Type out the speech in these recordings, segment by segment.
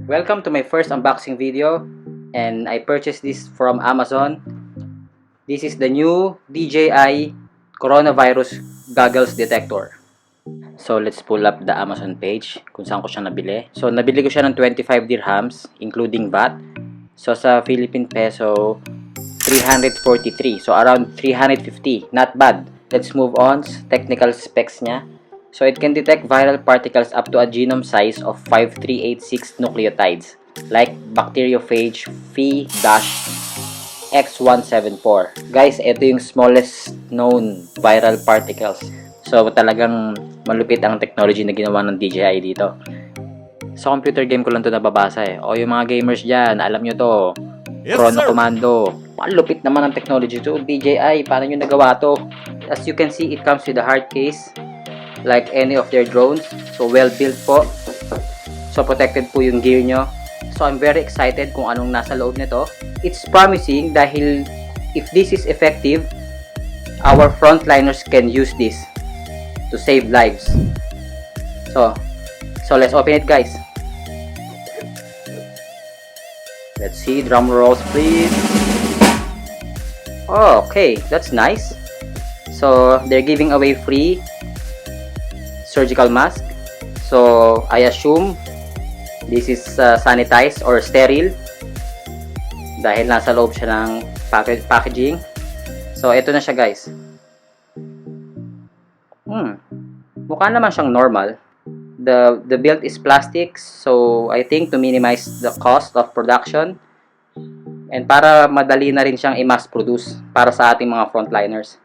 Welcome to my first unboxing video, and I purchased this from Amazon. This is the new DJI Coronavirus Goggles Detector. So let's pull up the Amazon page kung saan ko siya nabili. So nabili ko siya ng 25 dirhams including VAT. So sa Philippine peso 343. So around 350. Not bad. Let's move on sa technical specs niya. So it can detect viral particles up to a genome size of 5386 nucleotides, like bacteriophage Phe-X174. Guys, ito yung smallest known viral particles. So talagang malupit ang technology na ginawa ng DJI dito. Sa computer game ko lang to nababasa eh. O yung mga gamers dyan, alam nyo to. Yes, Chrono sir. Commando. Malupit naman ang technology to. DJI, paano nyo nagawa to? As you can see, it comes with a hard case, like any of their drones. So well built po. So protected po yung gear nyo. So I'm very excited kung anong nasa loob nito. It's promising dahil if this is effective, our frontliners can use this to save lives. So let's open it, guys. Let's see, drum rolls please. Oh, okay, that's nice. So they're giving away free surgical mask. So I assume this is sanitized or sterile dahil nasa loob siya ng packaging. So ito na siya, guys. Mukha naman siyang normal. The build is plastic, so I think to minimize the cost of production and para madali na rin siyang i-mass produce para sa ating mga frontliners.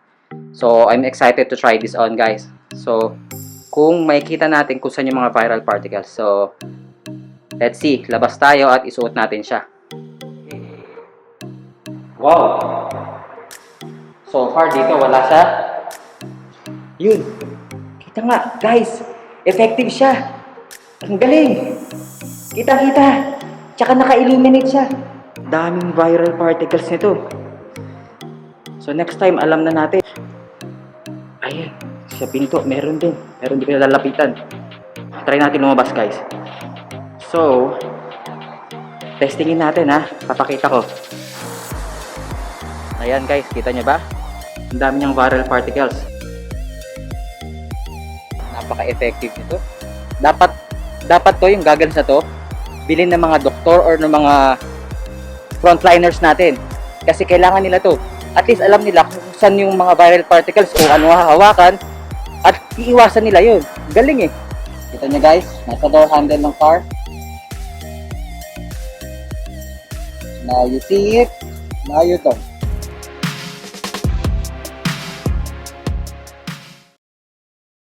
So I'm excited to try this on, guys. So kung makikita natin kung saan yung mga viral particles. So, let's see. Labas tayo at isuot natin siya. Wow! So far dito, wala siya. Yun. Kita nga, guys. Effective siya. Ang galing. Kita-kita. Tsaka naka-eliminate siya. Daming viral particles nito. So, next time, alam na natin. Ayan. Sa pinto, meron din pinalalapitan. Try natin lumabas, guys. So, testingin natin ha. Papakita ko. Ayan, guys, kita nyo ba? Ang dami niyang viral particles. Napaka-effective nito. Dapat to, yung goggles na to, bilhin ng mga doktor or ng mga frontliners natin. Kasi kailangan nila to. At least alam nila kung saan yung mga viral particles, kung ano hahawakan, at iiwasan nila yun. Galing eh. Kita nyo, guys, nasa door handle ng car. Now you see it, now you don't.